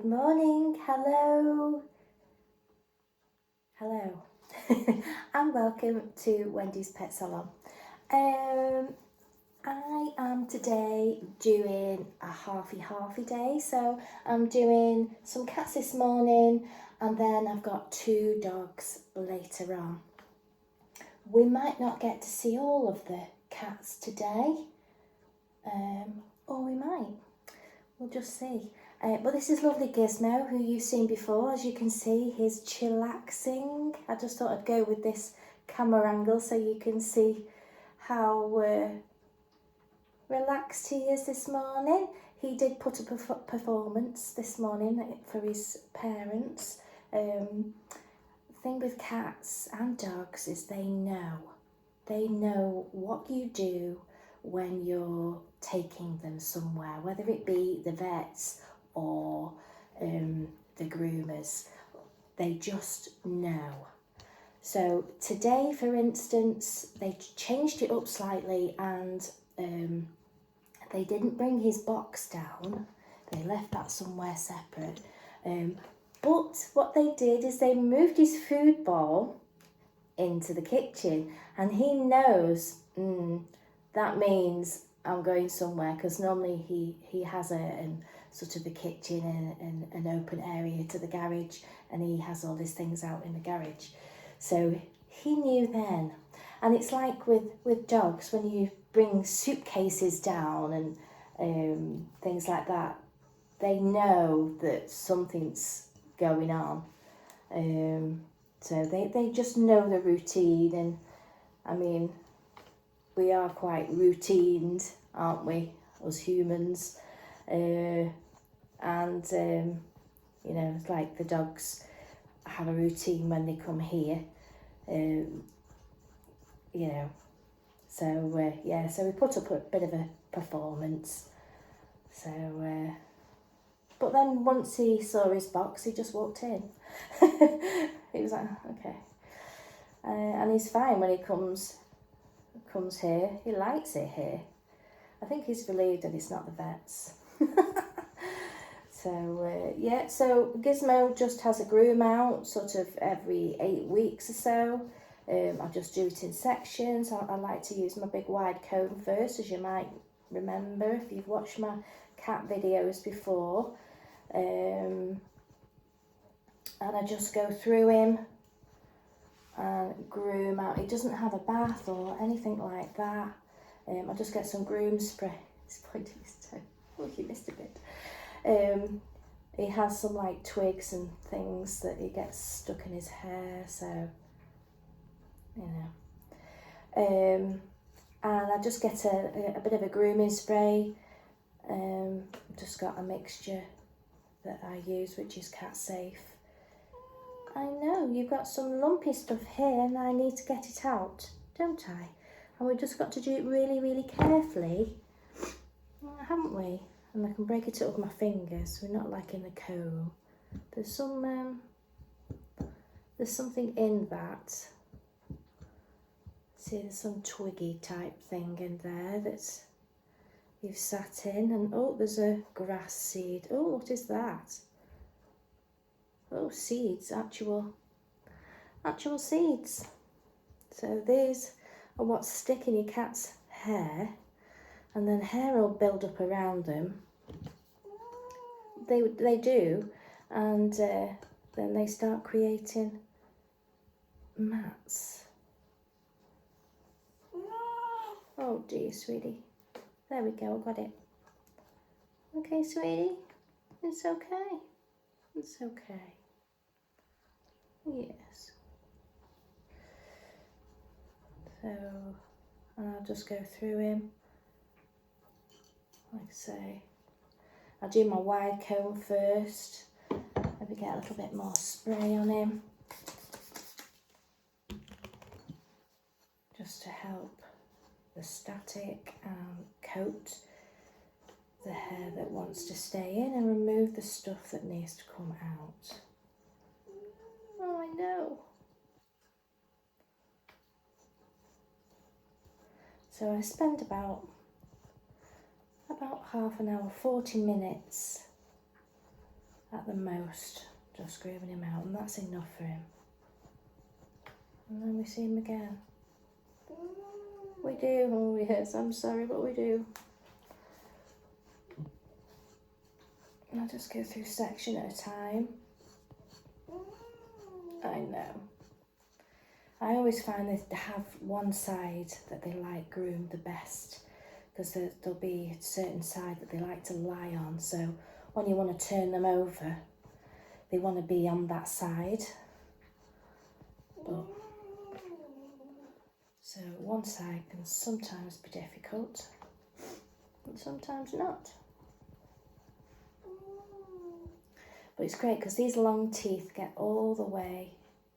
Good morning, hello, and welcome to Wendy's Pet Salon. I am today doing a halfy day, so I'm doing some cats this morning and then I've got 2 dogs later on. We might not get to see all of the cats today, or we might. We'll just see. But this is lovely Gizmo, who you've seen before. As you can see, he's chillaxing. I just thought I'd go with this camera angle so you can see how relaxed he is this morning. He did put up a performance this morning for his parents. The thing with cats and dogs is they know what you do when you're taking them somewhere, whether it be the vets or the groomers. They just know. So today, for instance, they changed it up slightly and they didn't bring his box down. They left that somewhere separate. But what they did is they moved his food bowl into the kitchen, and he knows that means I'm going somewhere, because normally he has a sort of a kitchen and an open area to the garage, and he has all his things out in the garage. So he knew then. And it's like with dogs, when you bring suitcases down and things like that, they know that something's going on. So they just know the routine, and I mean, we are quite routined, aren't we, us humans? You know, it's like the dogs have a routine when they come here, you know. So yeah, so we put up a bit of a performance. So, but then once he saw his box, he just walked in. He was like, okay. And he's fine when he comes here. He likes it here. I think he's relieved that it's not the vets. So yeah, so Gizmo just has a groom out sort of every 8 weeks or so. I just do it in sections. I like to use my big wide comb first, as you might remember if you've watched my cat videos before. And I just go through him and groom out. He doesn't have a bath or anything like that. I just get some groom spray. He's pointing his toe. Oh, he missed a bit. He has some like twigs and things that he gets stuck in his hair, so you know. And I just get a bit of a grooming spray. Just got a mixture that I use, which is cat safe. I know, you've got some lumpy stuff here and I need to get it out, don't I? And we've just got to do it really, really carefully, haven't we? And I can break it up with my fingers. We're not like in the comb. There's something in that. See, there's some twiggy type thing in there that's you've sat in, and oh, there's a grass seed. Oh, what is that? Oh, seeds, actual seeds. So these are what stick in your cat's hair, and then hair will build up around them. They do, and then they start creating mats. Oh dear, sweetie. There we go, got it. Okay, sweetie, it's okay. It's okay. Yes. So, and I'll just go through him. Like I say, I'll do my wide comb first. Maybe get a little bit more spray on him, just to help the static and coat the hair that wants to stay in and remove the stuff that needs to come out. Oh, I know. So I spend about half an hour, 40 minutes at the most, just grooming him out, and that's enough for him. And then we see him again. We do, oh yes, I'm sorry, but we do. And I'll just go through section at a time. I know. I always find they have one side that they like groomed the best, because there'll be a certain side that they like to lie on. So when you want to turn them over, they want to be on that side. But, so one side can sometimes be difficult, and sometimes not. But it's great because these long teeth get all the way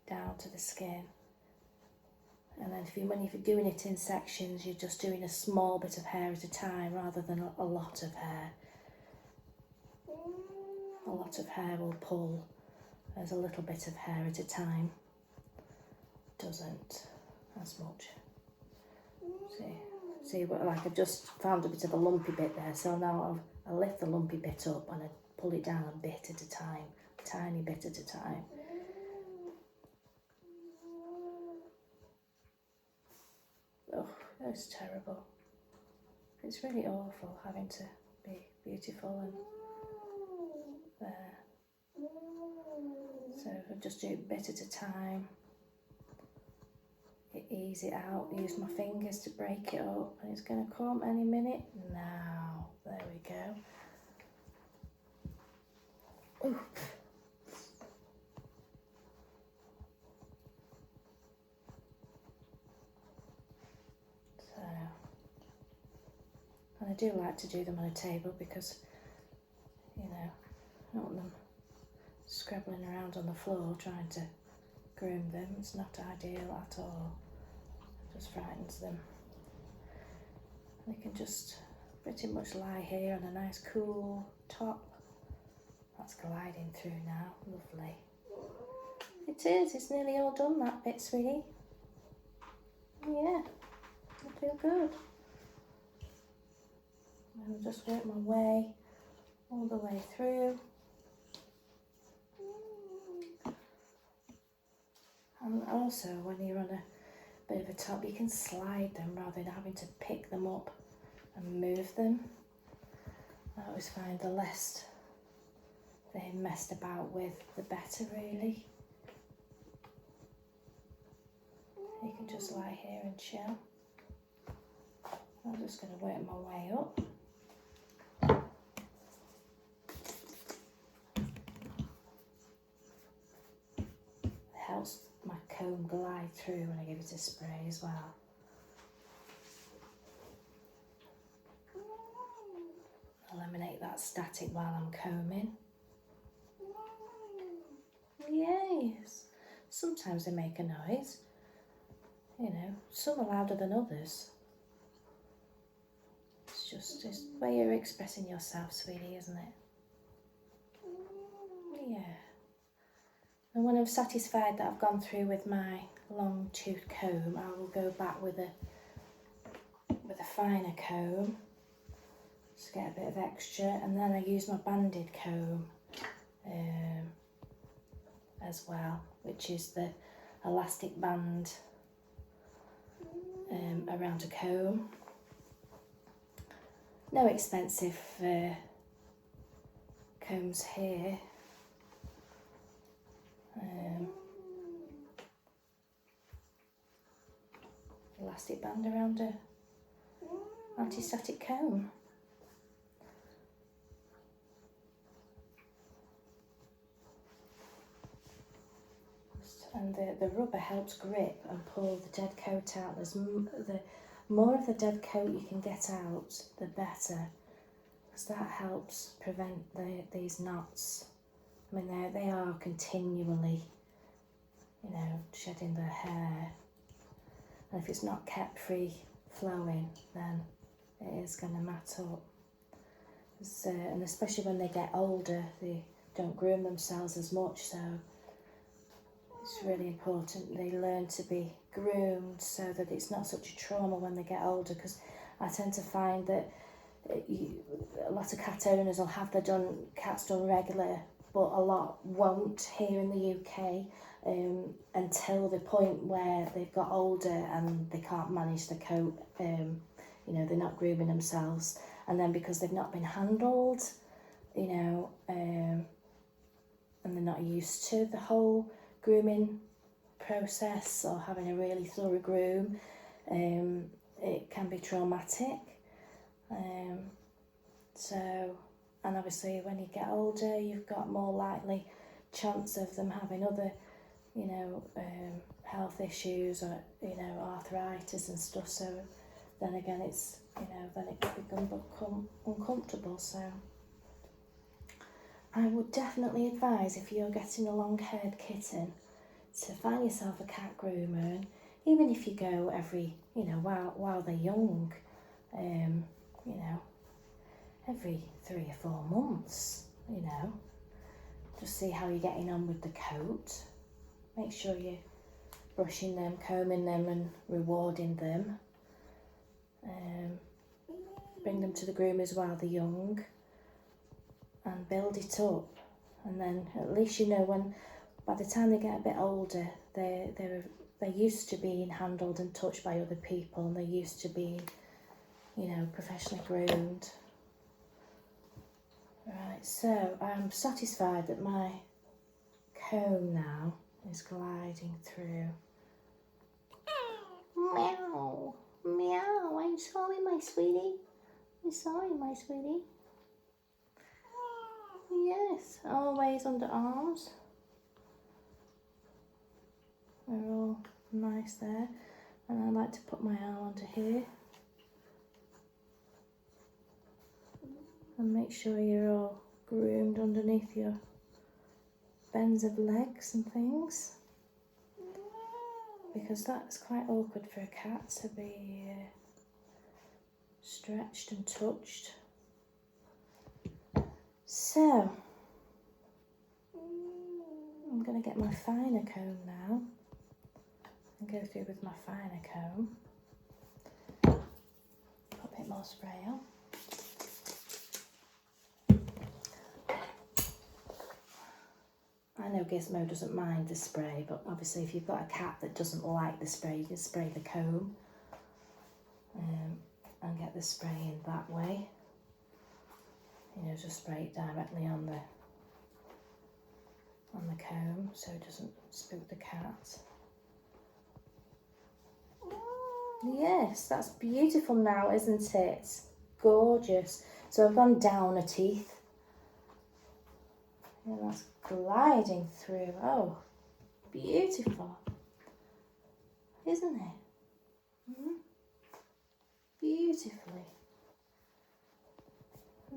down to the skin. And then when you're doing it in sections, you're just doing a small bit of hair at a time rather than a lot of hair. A lot of hair will pull as a little bit of hair at a time doesn't as much. See, but like I've just found a bit of a lumpy bit there, so now I'll lift the lumpy bit up and I pull it down a bit at a time, a tiny bit at a time. Oh, that's terrible. It's really awful having to be beautiful and there. So I'll just do it a bit at a time. Ease it out, use my fingers to break it up, and it's going to come any minute now. There we go. Ooh. So, and I do like to do them on a table because, you know, I don't want them scrabbling around on the floor trying to groom them. It's not ideal at all. It just frightens them. They can just pretty much lie here on a nice cool top. That's gliding through now, lovely. It is, it's nearly all done that bit, sweetie. Yeah, I feel good. I'll just work my way all the way through. And also when you're on a bit of a top, you can slide them rather than having to pick them up and move them. I always find the less they're messed about with, the better really. You can just lie here and chill. I'm just going to work my way up. It helps my comb glide through when I give it a spray as well. Eliminate that static while I'm combing. Yes, sometimes they make a noise. You know, some are louder than others. It's the way you're expressing yourself, sweetie, isn't it? Yeah. And when I'm satisfied that I've gone through with my long tooth comb, I will go back with a finer comb to get a bit of extra, and then I use my banded comb as well, which is the elastic band around a comb. No expensive combs here. Elastic band around a anti-static comb. And the rubber helps grip and pull the dead coat out. The more of the dead coat you can get out, the better, because that helps prevent these knots. I mean, they are continually, you know, shedding their hair. And if it's not kept free flowing, then it is going to mat up. And especially when they get older, they don't groom themselves as much, so it's really important they learn to be groomed so that it's not such a trauma when they get older, because I tend to find that a lot of cat owners will have their cats done regular but a lot won't here in the UK until the point where they've got older and they can't manage the coat. You know, they're not grooming themselves, and then because they've not been handled, you know, and they're not used to the whole grooming process or having a really thorough groom, it can be traumatic. So, and obviously when you get older, you've got more likely chance of them having other, you know, health issues or, you know, arthritis and stuff. So then again, it's, you know, then it can become uncomfortable. So I would definitely advise, if you're getting a long-haired kitten, to find yourself a cat groomer. And even if you go every, you know, while they're young, you know, every 3 or 4 months, you know, just see how you're getting on with the coat. Make sure you're brushing them, combing them and rewarding them. Bring them to the groomers while they're young and build it up. And then at least you know when, by the time they get a bit older, they're used to being handled and touched by other people, and they're used to being, you know, professionally groomed. Right, so I'm satisfied that my comb now is gliding through. Meow, meow, I'm sorry, my sweetie. I'm sorry, my sweetie. Yes, always under arms. They're all nice there. And I like to put my arm under here. And make sure you're all groomed underneath your bends of legs and things. Because that's quite awkward for a cat to be stretched and touched. So, I'm going to get my finer comb now and go through with my finer comb. Put a bit more spray on. I know Gizmo doesn't mind the spray, but obviously if you've got a cat that doesn't like the spray, you can spray the comb and get the spray in that way. You know, just spray it directly on the comb so it doesn't spook the cat. Yes, that's beautiful now, isn't it? Gorgeous. So I've gone down a teeth. And that's gliding through. Oh, beautiful. Isn't it? Beautifully.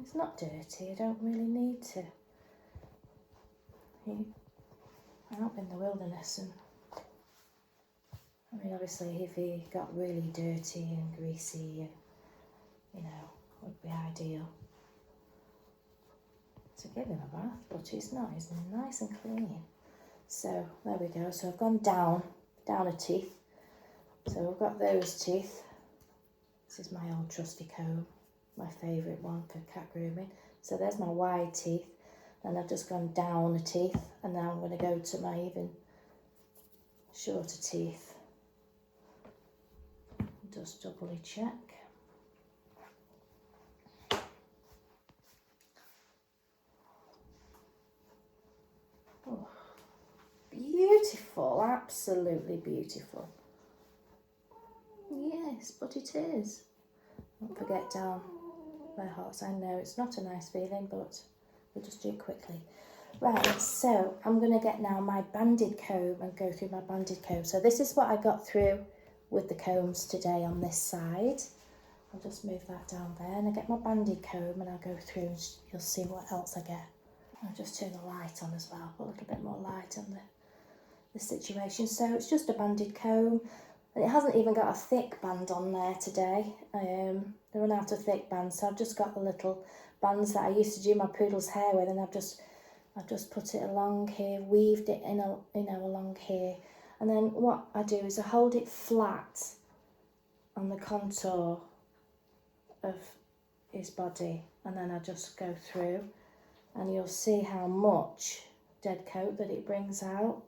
It's not dirty, I don't really need to. I'm up in the wilderness, and I mean, obviously if he got really dirty and greasy, you know, would be ideal to give him a bath, but he's not. He's nice and clean. So there we go. So I've gone down a teeth. So I've got those teeth. This is my old trusty comb, my favourite one for cat grooming. So there's my wide teeth, and I've just gone down a teeth, and now I'm going to go to my even shorter teeth. Just doubly check. Oh, beautiful, absolutely beautiful. Yes, but it is. Don't forget down their hearts. I know it's not a nice feeling, but we'll just do it quickly. Right, so I'm going to get now my banded comb and go through my banded comb. So this is what I got through with the combs today on this side. I'll just move that down there, and I get my banded comb and I'll go through and you'll see what else I get. I'll just turn the light on as well, put a little bit more light on the situation. So it's just a banded comb, and it hasn't even got a thick band on there today. They run out of thick bands, so I've just got the little bands that I used to do my poodle's hair with, and I've just put it along here, weaved it in along here, and then what I do is I hold it flat on the contour of his body, and then I just go through and you'll see how much dead coat that it brings out.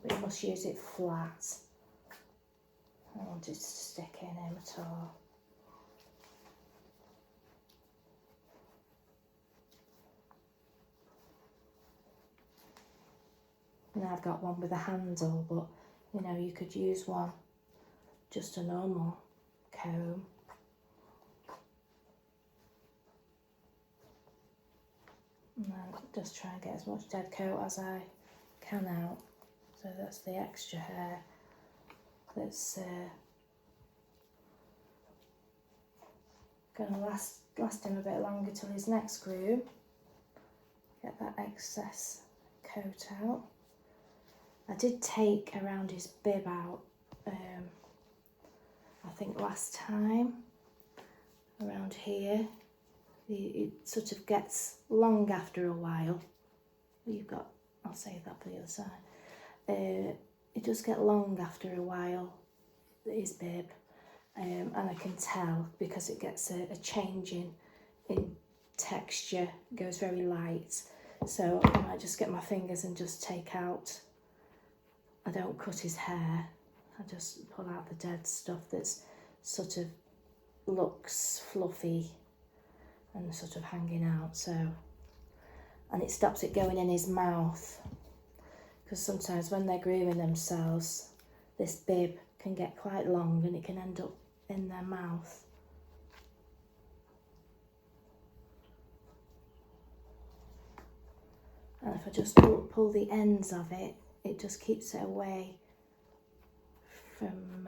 But you must use it flat. I don't want it to stick in him at all. Now I've got one with a handle, but you know, you could use one, just a normal comb. And then just try and get as much dead coat as I can out. So that's the extra hair that's going to last him a bit longer till his next groom. Get that excess coat out. I did take around his bib out, I think last time, around here. It sort of gets long after a while. You've got, I'll save that for the other side. It does get long after a while, his bib, and I can tell because it gets a change in texture, it goes very light. So I might just get my fingers and just take out, I don't cut his hair, I just pull out the dead stuff that's sort of looks fluffy and sort of hanging out, so, and it stops it going in his mouth, because sometimes when they're grooming themselves, this bib can get quite long and it can end up in their mouth. And if I just pull the ends of it, it just keeps it away from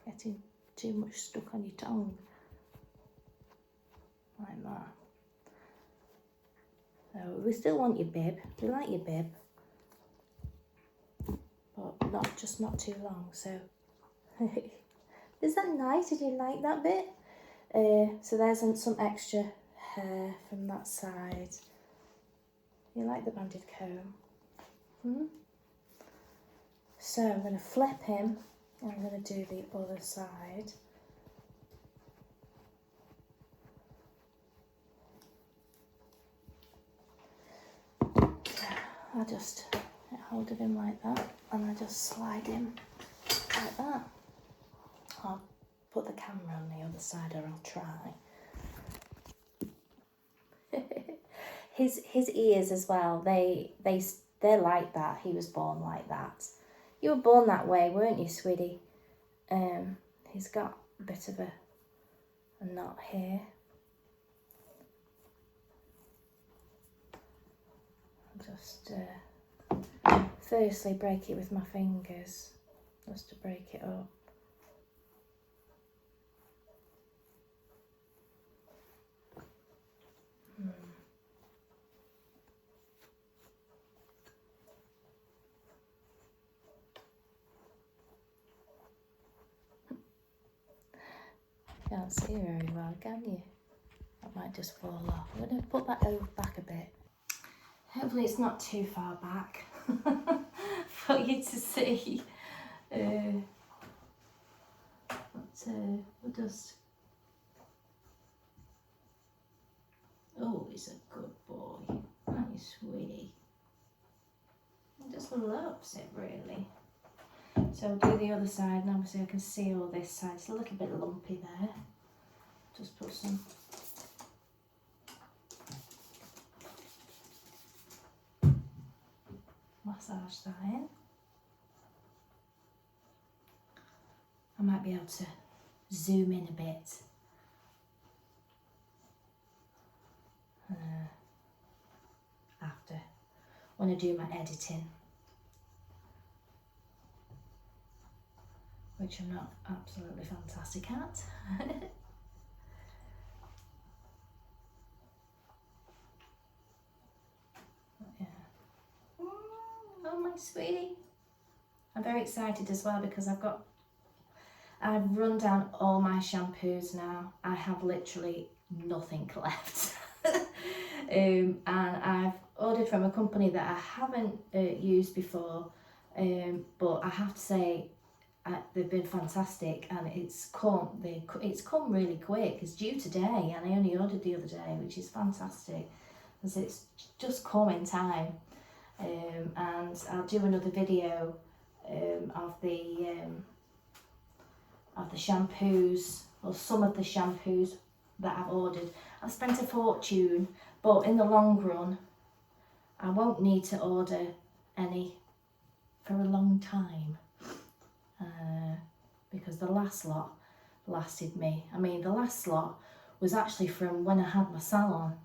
getting too much stuck on your tongue. Like that. So we still want your bib, we like your bib, but not too long. So is that nice? Did you like that bit? So there's some extra hair from that side. You like the banded comb? So I'm going to flip him and I'm going to do the other side. I just hold him like that and I just slide him like that. I'll put the camera on the other side, or I'll try. His ears as well, they're like that. He was born like that. You were born that way, weren't you, sweetie? He's got a bit of a knot here. Just firstly break it with my fingers, just to break it up. Can't see very well, can you? That might just fall off. I'm going to put that over back a bit. Hopefully it's not too far back for you to see. But we'll just... Oh, he's a good boy. Aren't you, sweetie? He just loves it, really. So I'll do the other side, and obviously I can see all this side. It's a little bit lumpy there. Just put some... massage that in. I might be able to zoom in a bit. After, when I do my editing. Which I'm not absolutely fantastic at. Yeah. Oh, my sweetie. I'm very excited as well because I've run down all my shampoos now. I have literally nothing left. And I've ordered from a company that I haven't used before, but I have to say they've been fantastic, and it's come really quick. It's due today, and I only ordered the other day, which is fantastic, because it's just come in time. And I'll do another video of the shampoos, or some of the shampoos that I've ordered. I've spent a fortune, but in the long run I won't need to order any for a long time, because the last lot lasted me. I mean, the last lot was actually from when I had my salon.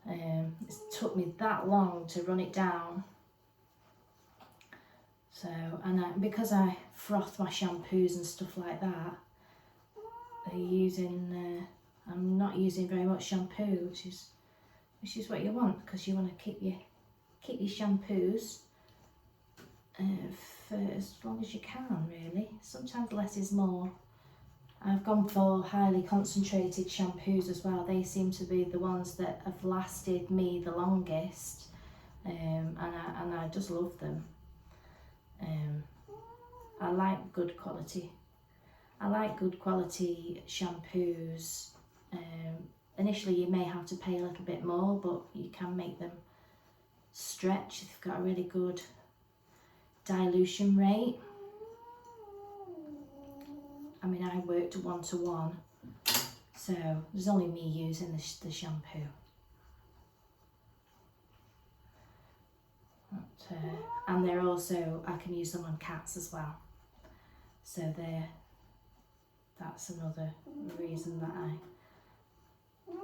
It took me that long to run it down. So, and because I froth my shampoos and stuff like that, I'm not using very much shampoo, which is what you want, because you want to keep your shampoos for as long as you can, really. Sometimes less is more. I've gone for highly concentrated shampoos as well. They seem to be the ones that have lasted me the longest, and I just love them. I like good quality. I like good quality shampoos. Initially you may have to pay a little bit more, but you can make them stretch if you've got a really good dilution rate. I mean, I worked 1-to-1, so there's only me using the shampoo. But, and they're also, I can use them on cats as well. So that's another reason that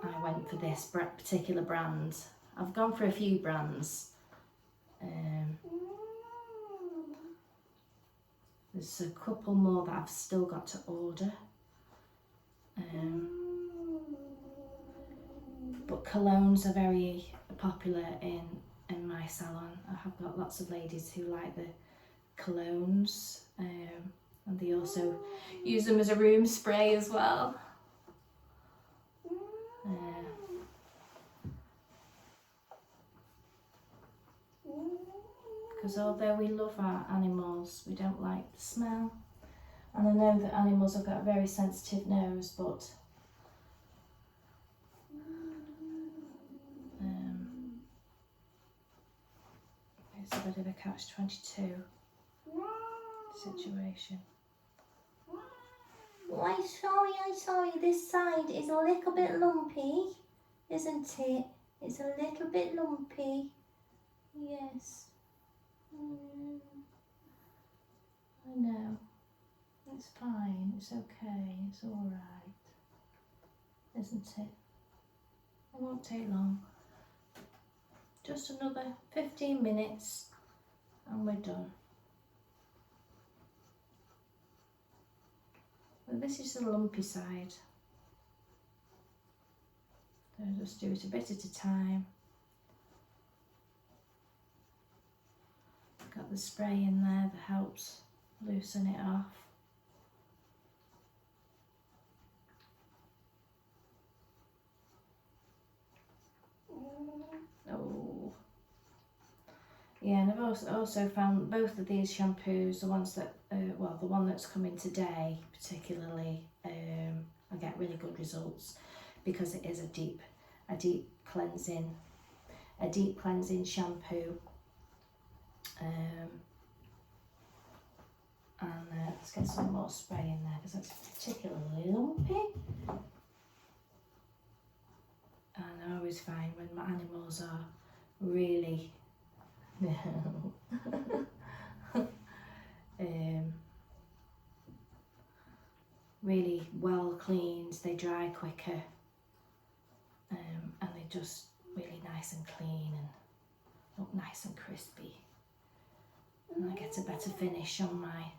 I went for this particular brand. I've gone for a few brands. There's a couple more that I've still got to order. But colognes are very popular in my salon. I have got lots of ladies who like the colognes, and they also use them as a room spray as well. Because although we love our animals, we don't like the smell. And I know that animals have got a very sensitive nose, but it's a bit of a catch-22 situation. Oh, I'm sorry, this side is a little bit lumpy, isn't it? It's a little bit lumpy, yes. I know, it's fine, it's okay, it's alright, isn't it? It won't take long. Just another 15 minutes and we're done. Well, this is the lumpy side. So just do it a bit at a time. Got the spray in there that helps loosen it off. Oh. Yeah, and I've also found both of these shampoos, the ones that, well, the one that's coming today particularly, I get really good results because it is a deep cleansing shampoo. And let's get some more spray in there because that's particularly lumpy. And I always find when my animals are really really well cleaned, they dry quicker, and they're just really nice and clean and look nice and crispy. And I get a better finish on my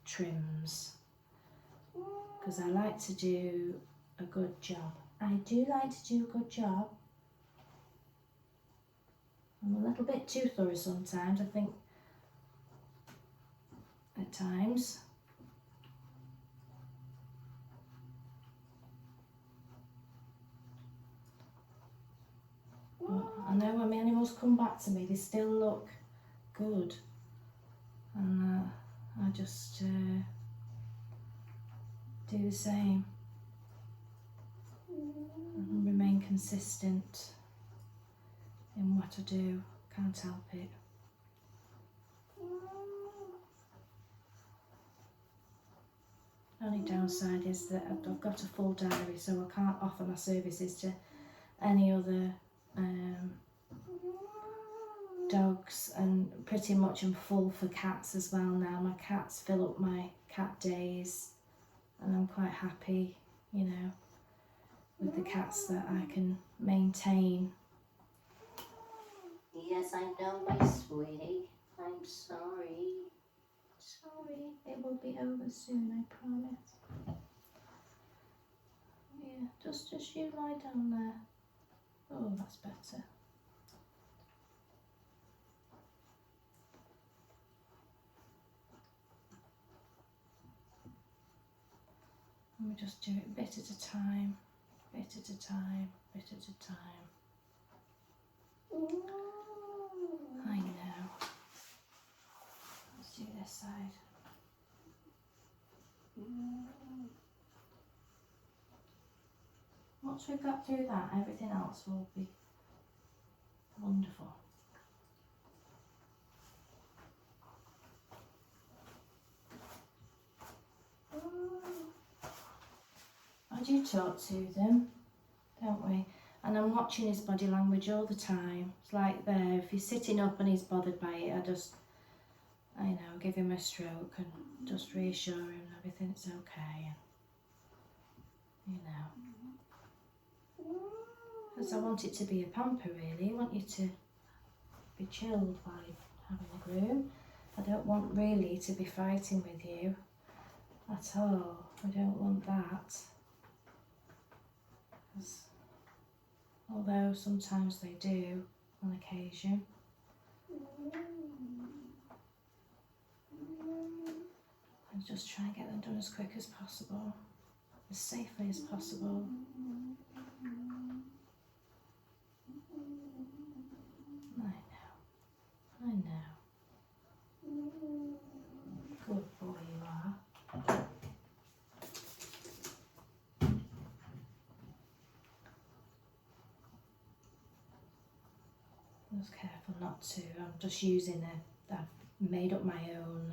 trims because I like to do a good job. I do like to do a good job. I'm a little bit too thorough sometimes, I think, at times. But I know when my animals come back to me, they still look good. And I just do the same and remain consistent in what I do. Can't help it. The only downside is that I've got a full diary, so I can't offer my services to any other dogs, and pretty much I'm full for cats as well now. My cats fill up my cat days, and I'm quite happy, you know, with the cats that I can maintain. Yes, I know, my sweetie. I'm sorry. Sorry. It will be over soon, I promise. Yeah, just you lie down there. Oh, that's better. And we just do it bit at a time, bit at a time, bit at a time. I know. Let's do this side. Once we've got through that, everything else will be wonderful. I do talk to them, don't we? And I'm watching his body language all the time. It's like there, if he's sitting up and he's bothered by it, I know, give him a stroke and just reassure him everything's okay. And, you know. Because I want it to be a pamper, really. I want you to be chilled while you're having a groom. I don't want really to be fighting with you at all. I don't want that. Although sometimes they do on occasion. I'm just trying to get them done as quick as possible, as safely as possible. I know. Good boy you are. I was careful not to. I'm just using I've made up my own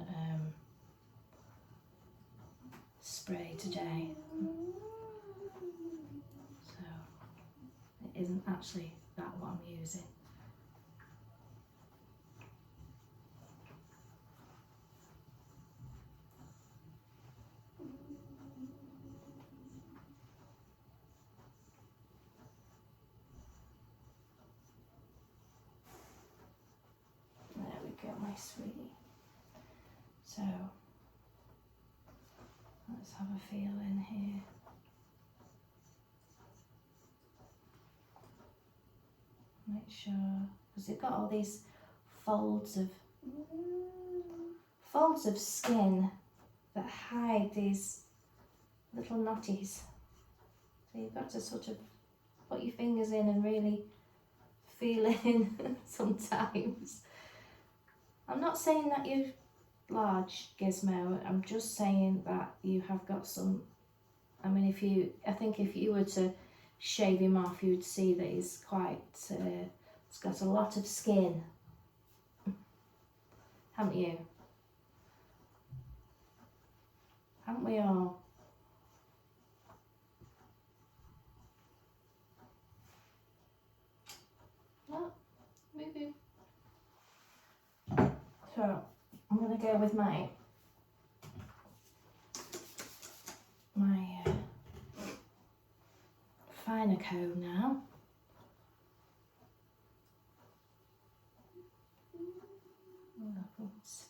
spray today. So it isn't actually that what I'm using. There we go, my sweetie. So let's have a feel in here. Make sure, because they've got all these folds of skin that hide these little knotties. So you've got to sort of put your fingers in and really feel it in sometimes. I'm not saying that you're large, Gizmo. I'm just saying that you have got some. I mean, I think if you were to shave him off, you'd see that he's quite. It's got a lot of skin, haven't you? Haven't we all? Well, maybe. So I'm gonna go with my finer comb now.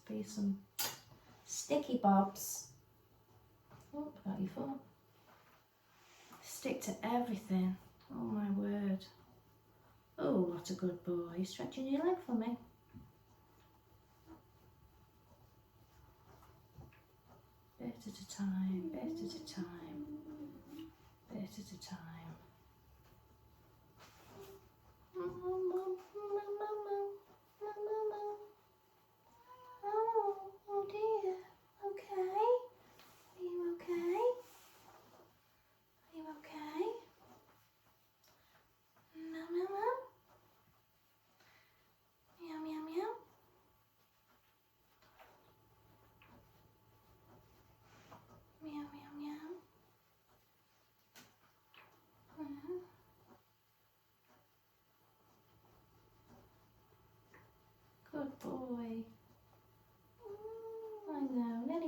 Be some sticky bobs. Oh, got your foot. Stick to everything. Oh my word. Oh, what a good boy. You're stretching your leg for me. Bit at a time, bit at a time, bit at a time. Oh dear.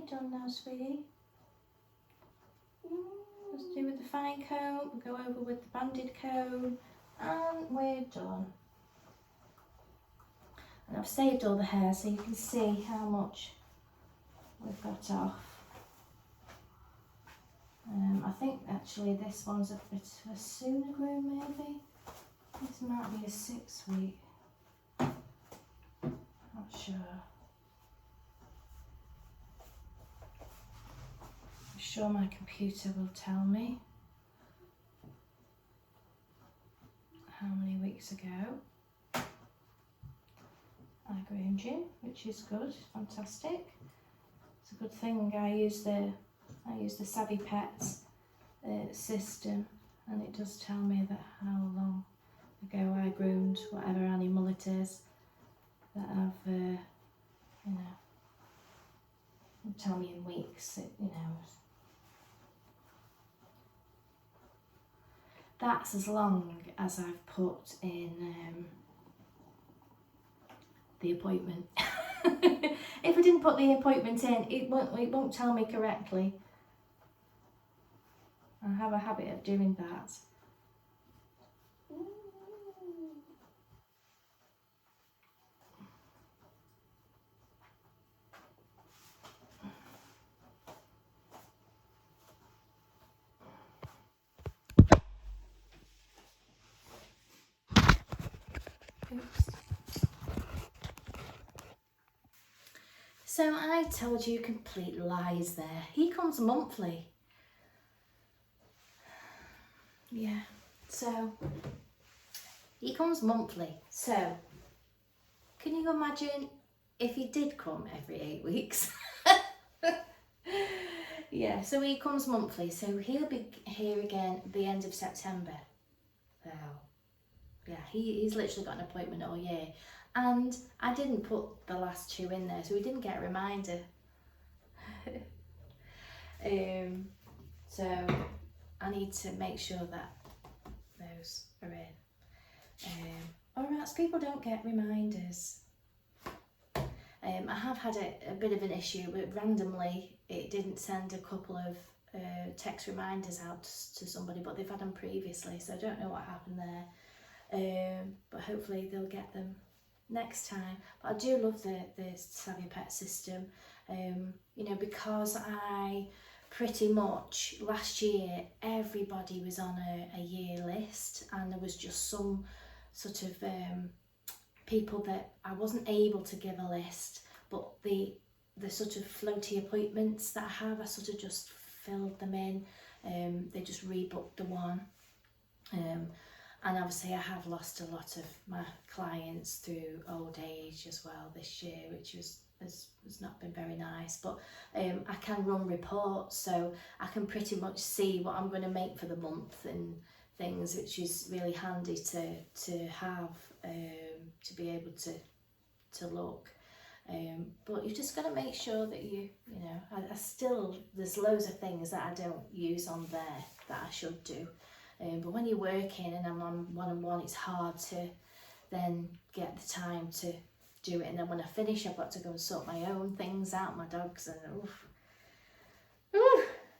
we're done now, sweetie. Let's do with the fine comb, go over with the banded comb, and we're done. And I've saved all the hair so you can see how much we've got off. I think actually this one's a bit of a sooner groom maybe. This might be a 6 week. Not sure. I'm sure my computer will tell me how many weeks ago I groomed you, which is good, fantastic. It's a good thing I use the Savvy Pets system, and it does tell me that how long ago I groomed whatever animal it is that I've, you know, it'll tell me in weeks, you know. That's as long as I've put in the appointment. If I didn't put the appointment in, it won't tell me correctly. I have a habit of doing that. Oops. So I told you complete lies there. He comes monthly. Yeah, so he comes monthly. So can you imagine if he did come every 8 weeks? Yeah, so he comes monthly. So he'll be here again at the end of September. Well, yeah, he's literally got an appointment all year. And I didn't put the last 2 in there, so he didn't get a reminder. So I need to make sure that those are in. Or else people don't get reminders. I have had a bit of an issue, but randomly it didn't send a couple of text reminders out to somebody, but they've had them previously, so I don't know what happened there. But hopefully they'll get them next time. But I do love the Savvy Pet system, you know, because I pretty much last year everybody was on a year list, and there was just some sort of people that I wasn't able to give a list, but the sort of floaty appointments that I have, I sort of just filled them in. They just rebooked the one. And obviously I have lost a lot of my clients through old age as well this year, which has not been very nice. But I can run reports, so I can pretty much see what I'm going to make for the month and things, which is really handy to have, to be able to look. But you've just got to make sure that you know, I still, there's loads of things that I don't use on there that I should do. But when you're working and I'm on one-on-one, it's hard to then get the time to do it. And then when I finish, I've got to go and sort my own things out, my dogs, and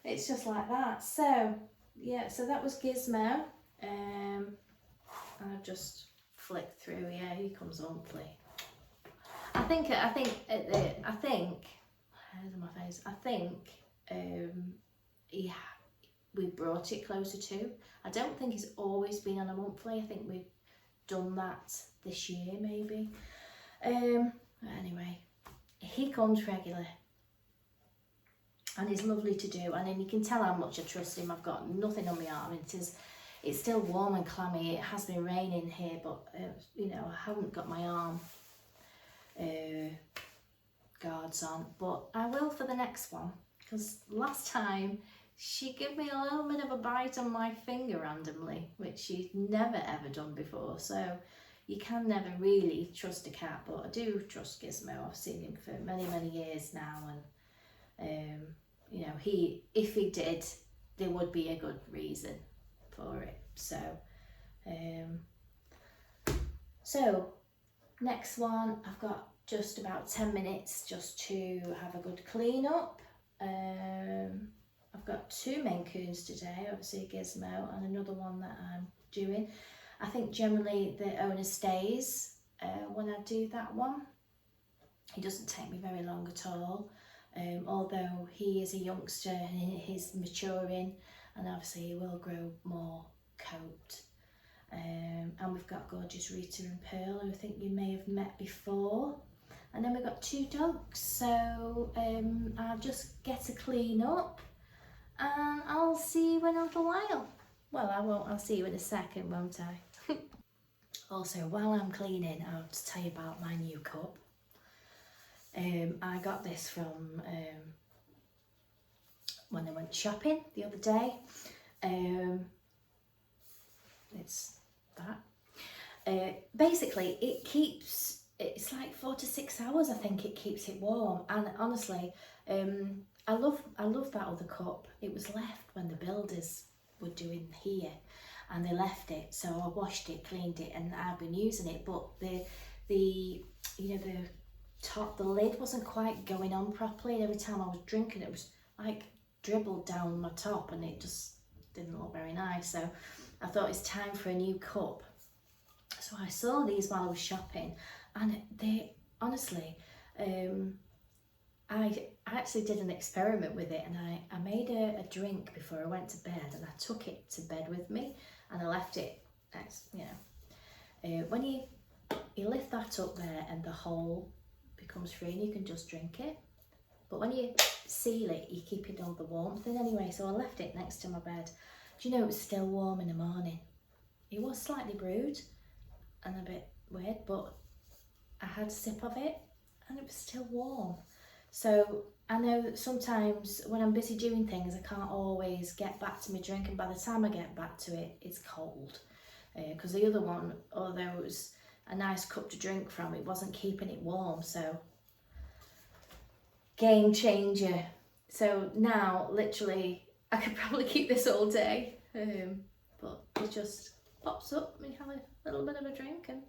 it's just like that. So yeah, so that was Gizmo. I've just flicked through. Yeah, he comes monthly. I think we brought it closer to. I don't think he's always been on a monthly. I think we've done that this year maybe. Anyway, he comes regular and he's lovely to do, and then you can tell how much I trust him. I've got nothing on my arm. It's still warm and clammy. It has been raining here, but you know, I haven't got my arm guards on, but I will for the next one, because last time she gave me a little bit of a bite on my finger randomly, which she's never ever done before. So you can never really trust a cat, but I do trust Gizmo. I've seen him for many years now, and you know, if he did, there would be a good reason for it. So next one, I've got just about 10 minutes just to have a good clean up. I've got 2 Maine Coons today, obviously a Gizmo and another one that I'm doing. I think generally the owner stays when I do that one. It doesn't take me very long at all, although he is a youngster and he's maturing, and obviously he will grow more coat. And we've got gorgeous Rita and Pearl, who I think you may have met before. And then we've got 2 dogs, so I'll just get a clean up and I'll see you in a little while. Well, I won't, I'll see you in a second, won't I? Also, while I'm cleaning, I'll just tell you about my new cup. I got this from when I went shopping the other day. It's that. Basically, it's like 4 to 6 hours, I think it keeps it warm. And honestly, I love that other cup. It was left when the builders were doing here, and they left it. So I washed it, cleaned it, and I've been using it. But the top, the lid wasn't quite going on properly, and every time I was drinking it was like dribbled down my top, and it just didn't look very nice. So I thought it's time for a new cup. So I saw these while I was shopping, and they honestly, I actually did an experiment with it, and I made a drink before I went to bed, and I took it to bed with me, and I left it, when you lift that up there and the hole becomes free and you can just drink it. But when you seal it, you keep it all the warmth in anyway. So I left it next to my bed. Do you know it was still warm in the morning? It was slightly brewed and a bit weird, but I had a sip of it and it was still warm. So I know that sometimes when I'm busy doing things, I can't always get back to my drink, and by the time I get back to it, it's cold. Because the other one, although it was a nice cup to drink from, it wasn't keeping it warm. So game changer. So now literally I could probably keep this all day, but it just pops up and you have a little bit of a drink, and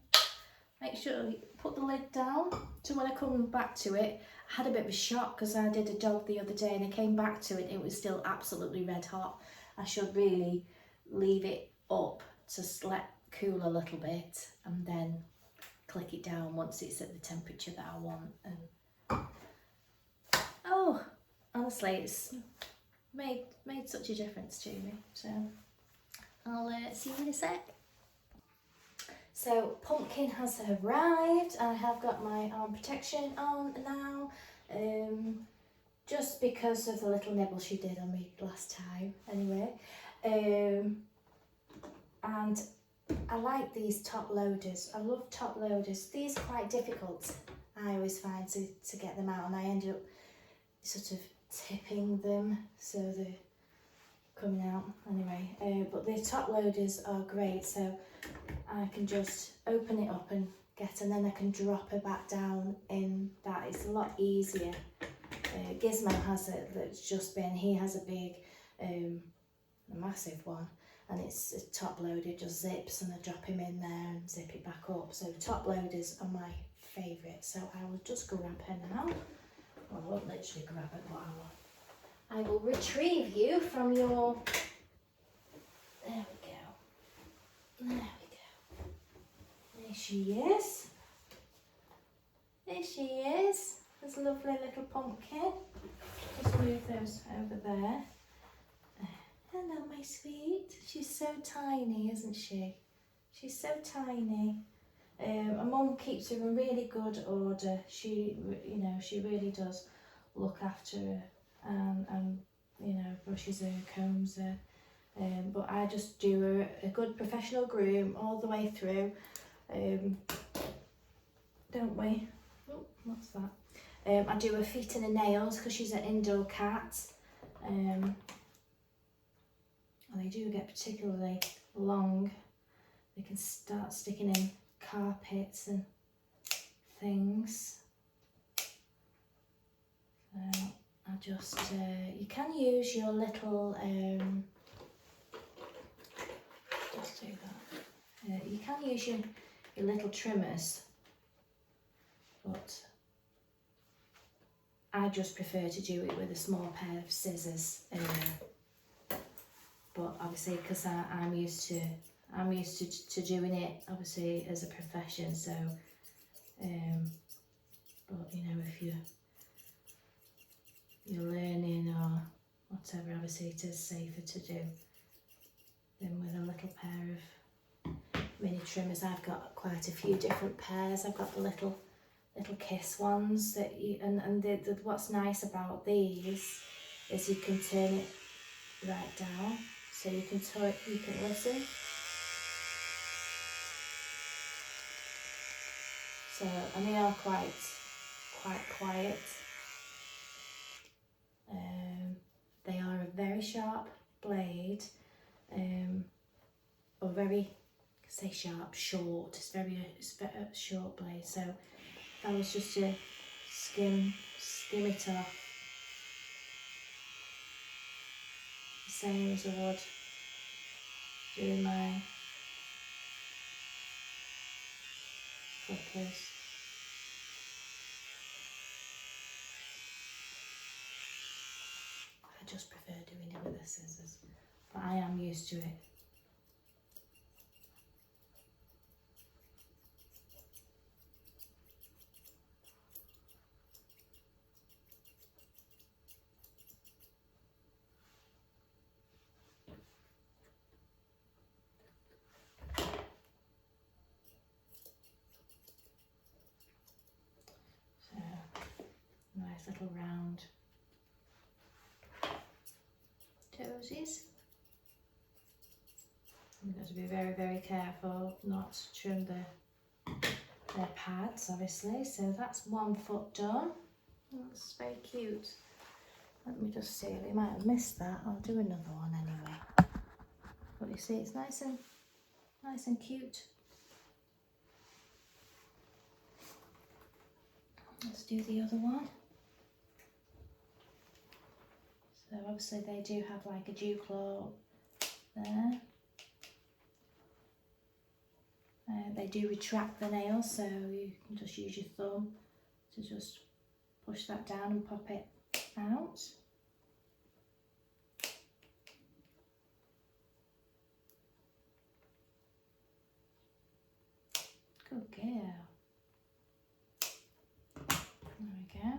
make sure you put the lid down. So when I come back to it, I had a bit of a shock because I did a dog the other day and I came back to it and it was still absolutely red hot. I should really leave it up to let cool a little bit and then click it down once it's at the temperature that I want. And oh, honestly, it's made such a difference to me. So I'll see you in a sec. So Pumpkin has arrived. I have got my arm protection on now, just because of the little nibble she did on me last time anyway. And I like these top loaders. I love top loaders. These are quite difficult, I always find, to get them out, and I end up sort of tipping them so they're coming out anyway. But the top loaders are great, so I can just open it up and and then I can drop her back down in that. It's a lot easier. Gizmo has it that's just been, he has a big, a massive one, and it's a top loader, just zips, and I drop him in there and zip it back up. So top loaders are my favourite. So I will just grab her now. Well, I won't literally grab her, but I will retrieve you from your, there we go. There we go. There she is. There she is. This lovely little pumpkin. Just move those over there. Hello, my sweet. She's so tiny, isn't she? She's so tiny. My mum keeps her in really good order. She really does look after her, and brushes her, combs her. But I just do a good professional groom all the way through. Don't we? Oh, what's that? I do her feet and her nails because she's an indoor cat. And they do get particularly long. They can start sticking in carpets and things. So I just, you can use your little, just do that. You can use your little trimmers, but I just prefer to do it with a small pair of scissors. But obviously, because I'm used to doing it obviously as a profession. So, but you know, if you're learning or whatever, obviously it is safer to do than with a little pair of mini trimmers. I've got quite a few different pairs. I've got the little kiss ones that you and what's nice about these is you can turn it right down, so you can listen. So, and they are quite quiet. They are a very sharp blade, or very, say sharp, short. It's a short blade. So if I was just to skim it off, the same as I would do my clippers. I just prefer doing it with the scissors, but I am used to it. So, nice little round toesies. You've got to be very, very careful not to trim their pads, obviously. So that's one foot done. That's very cute. Let me just see, we might have missed that. I'll do another one anyway. But you see, it's nice and cute. Let's do the other one. So obviously they do have like a dew claw there. They do retract the nails, so you can just use your thumb to just push that down and pop it out. Good girl. There we go.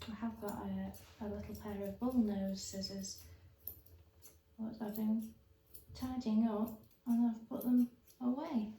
I have got a little pair of bullnose scissors. What I've been tidying up, and I've put them away.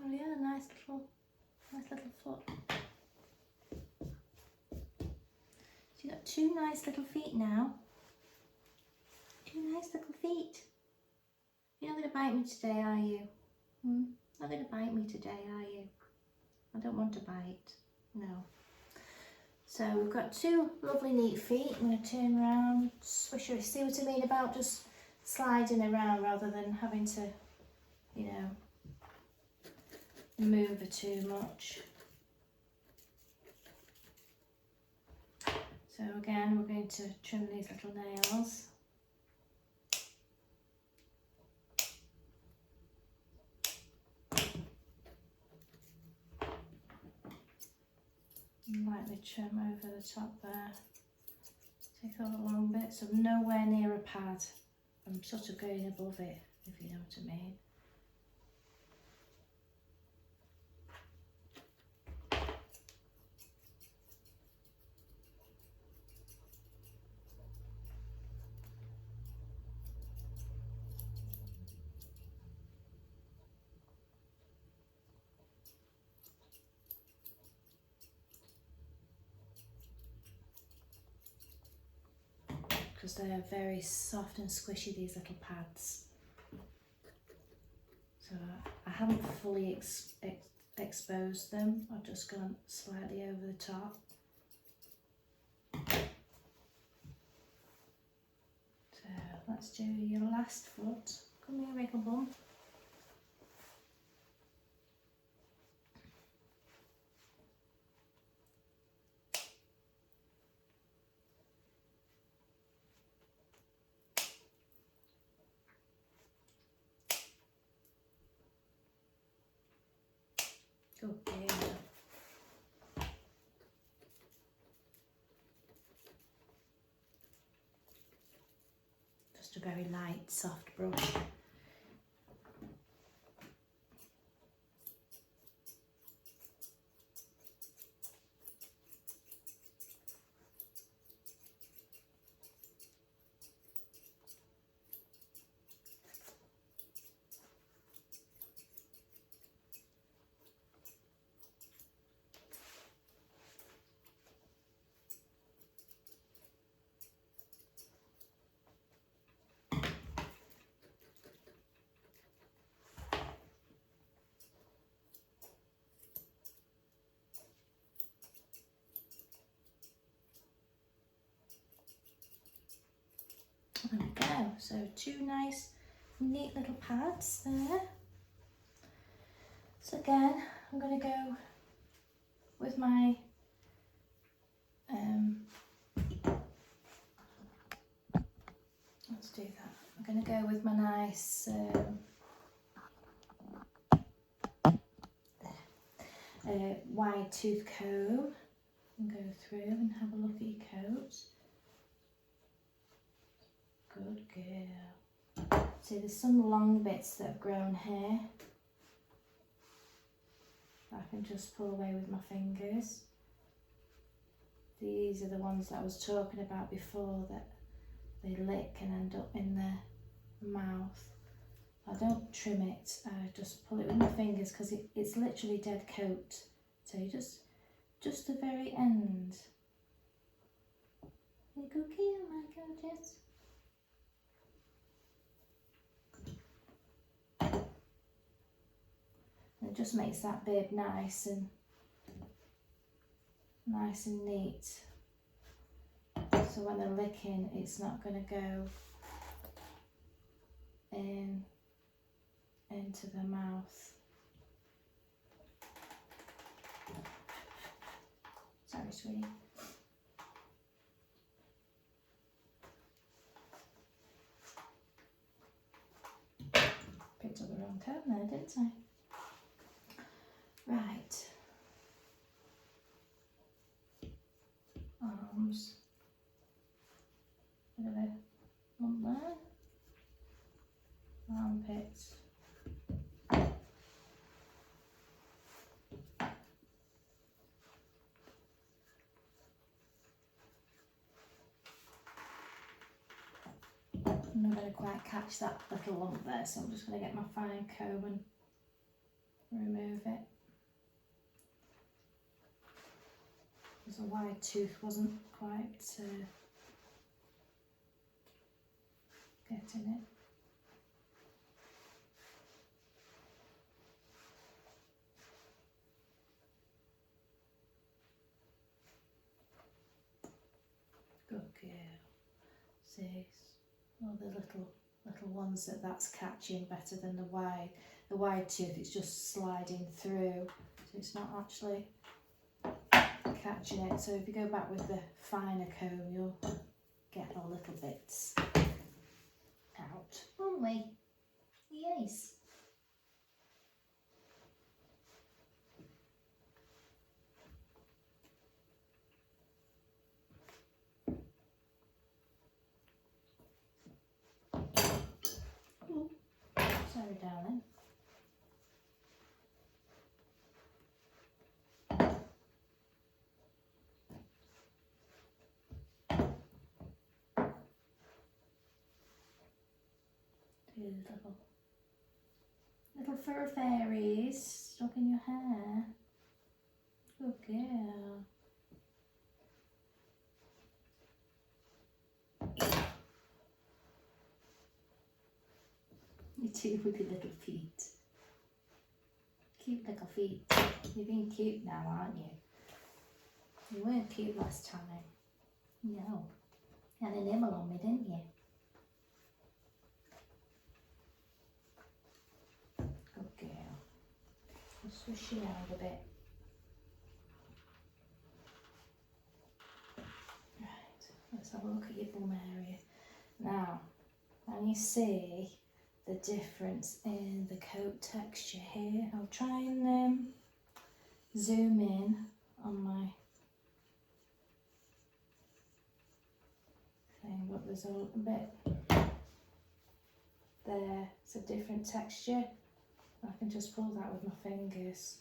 Oh yeah, nice little foot. So you've got two nice little feet now. Two nice little feet. You're not going to bite me today, are you? Not going to bite me today, are you? I don't want to bite. No. So we've got two lovely neat feet. I'm going to turn around, swish her. See what I mean about just sliding around rather than having to, you know, move her too much. So again, we're going to trim these little nails. And lightly trim over the top there. Take all the long bits. I'm nowhere near a pad. I'm sort of going above it, if you know what I mean. because they're very soft and squishy, these little pads. So I haven't fully exposed them, I've just gone slightly over the top. So let's do your last foot. Come here, wiggle bum. Good girl. Just a very light, soft brush. There we go, so two nice neat little pads there. So again, I'm going to go with my let's do that. I'm going to go with my nice wide tooth comb and go through and have a look at your coat. Good girl. See, there's some long bits that have grown here. I can just pull away with my fingers. These are the ones that I was talking about before that they lick and end up in the mouth. I don't trim it, I just pull it with my fingers because it's literally dead coat. So you just the very end. You go here, my gorgeous. It just makes that bib nice and neat. So when they're licking, it's not going to go into the mouth. Sorry, sweetie. Picked up the wrong comb there, didn't I? Right. Arms. Bit of a lump there. Armpits. I'm not going to quite catch that little lump there, so I'm just going to get my fine comb and remove it. Because the wide tooth wasn't quite getting it. Good girl. See, all the little ones that's catching better than the wide tooth. It's just sliding through, so it's not actually catching it. So if you go back with the finer comb, you'll get all little bits out, won't we? Yes. Ooh. Sorry, darling. Little fur fairies stuck in your hair. Good girl. You too with your little feet. Cute little feet. You're being cute now, aren't you? You weren't cute last time. No. You had an nibble on me, didn't you? Good girl. I'll swish you around a bit. Right, let's have a look at your bum area. Now, can you see the difference in the coat texture here? I'll try and zoom in on my thing, but there's a little bit there. It's a different texture. I can just pull that with my fingers,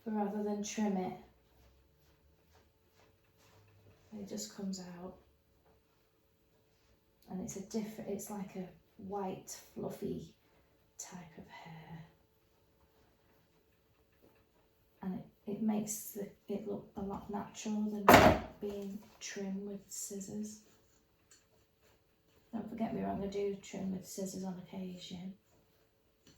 but rather than trim it, it just comes out. And it's a different, it's like a white fluffy type of hair, and it makes it look a lot natural than being trimmed with scissors. Don't forget me wrong, I do trim with scissors on occasion,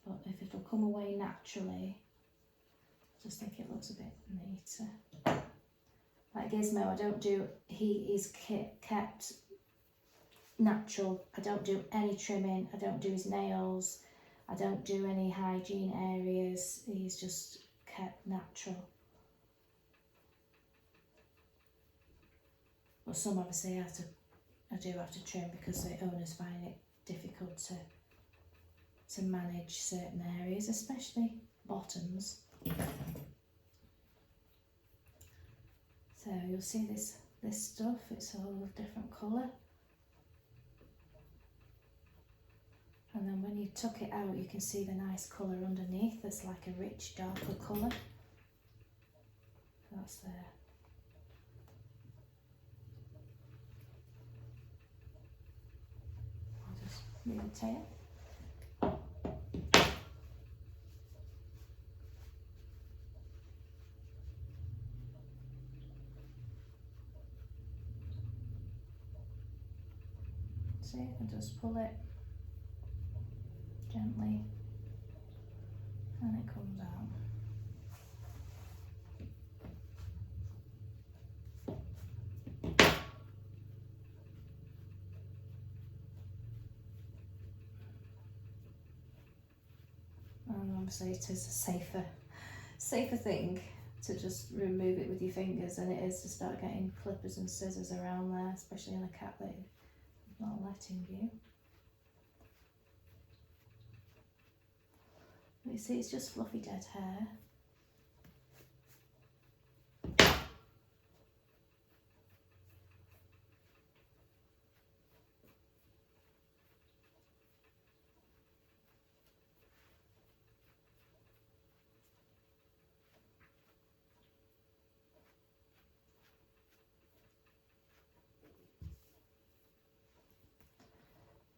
but if it'll come away naturally, I just think it looks a bit neater. Like Gizmo, I don't do, he is kept natural. I don't do any trimming, I don't do his nails, I don't do any hygiene areas, he's just kept natural. But some obviously I do have to trim because the owners find it difficult to manage certain areas, especially bottoms. So you'll see this stuff, it's all of different colour. And then when you tuck it out, you can see the nice colour underneath. There's like a rich, darker colour. That's there. I'll just leave the tail. See, I can just pull it gently and it comes out. And obviously it is a safer thing to just remove it with your fingers than it is to start getting clippers and scissors around there, especially on a cat that is not letting you. You see, it's just fluffy dead hair.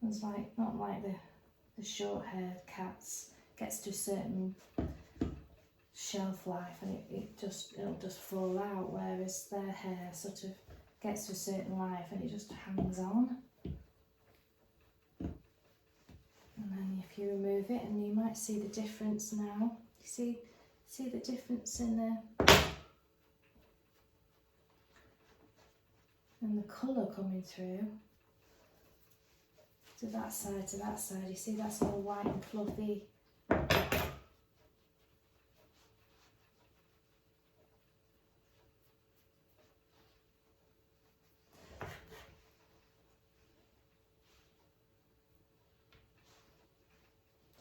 It's like, not like the short haired cats, gets to a certain shelf life and it'll just fall out, whereas their hair sort of gets to a certain life and it just hangs on. And then if you remove it, and you might see the difference now. You see the difference in the colour coming through to that side, to that side. You see that's all white and fluffy.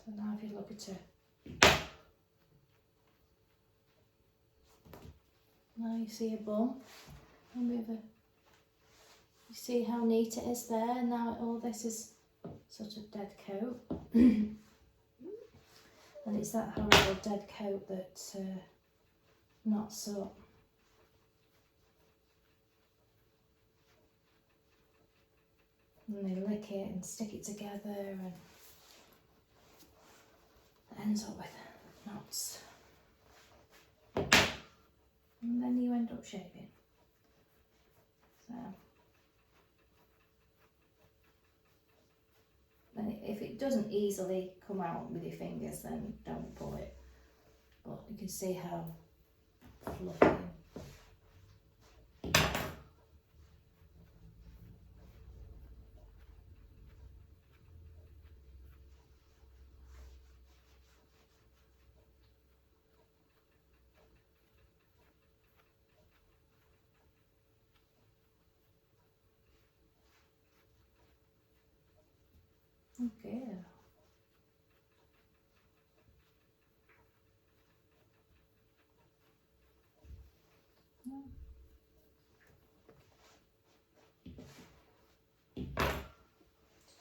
So now if you look at it, now you see a bum. I'll move it. You see how neat it is there. Now all this is sort of dead coat. And it's that horrible dead coat that knots up. And they lick it and stick it together and it ends up with knots. And then you end up shaving. So, and if it it doesn't easily come out with your fingers, then don't pull it. But you can see how fluffy. Okay.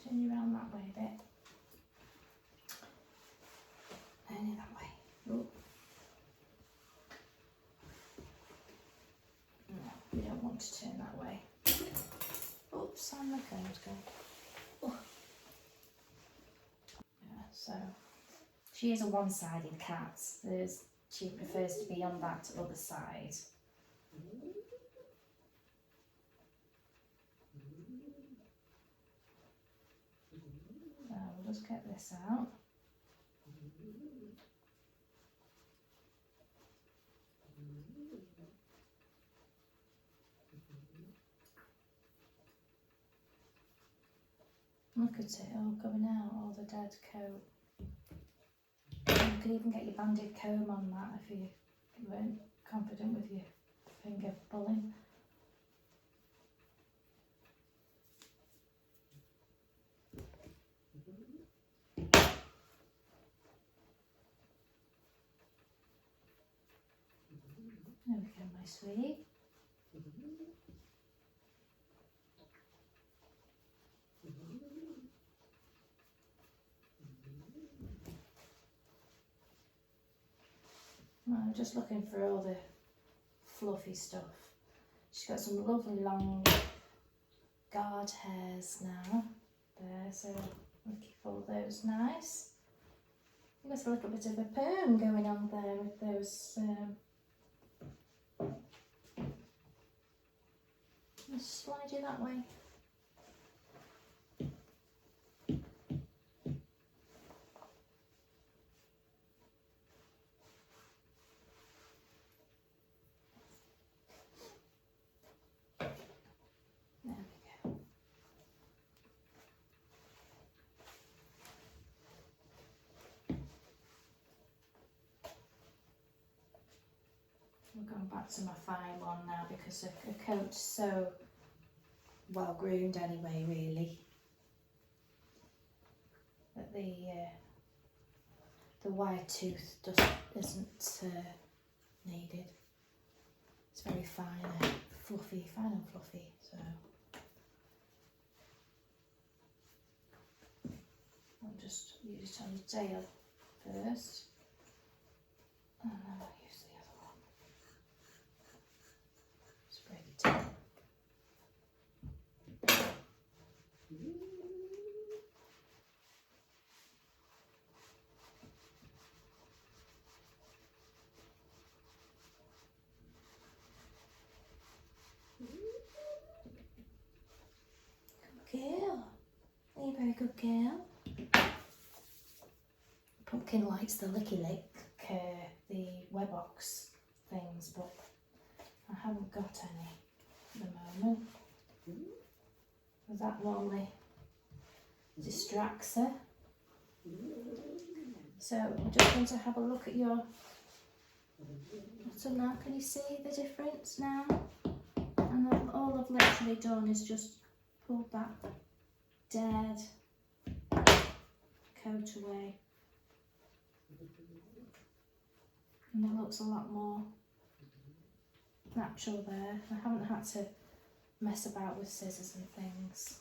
Turn you around that way a bit. Only that way. Oh. No, we don't want to turn that way. Oops, I'm the code go. Oh. Yeah, so she is a one-sided cat. She prefers to be on that other side. So we'll just get this out. Look at it all coming out, all the dead coat. You could even get your banded comb on that if you weren't confident with your finger pulling. There we go, my sweetie. I'm just looking for all the fluffy stuff. She's got some lovely long guard hairs now. There, so we'll keep all those nice. There's a little bit of a perm going on there with those. Just slide you that way. There we go. I'm going back to my fine one now because her coat's so well groomed anyway, really, that the wide tooth just isn't needed. It's very fine and fluffy, so I'll just use it on the tail first, and then I'll use the other one. Spray the tail. Girl, are you a very good girl? Pumpkin likes the licky lick, the Webox things, but I haven't got any at the moment. That normally distracts her. So I'm just going to have a look at your bottom now. Can you see the difference now? And then all I've literally done is just pulled that dead coat away, and it looks a lot more natural there. I haven't had to mess about with scissors and things.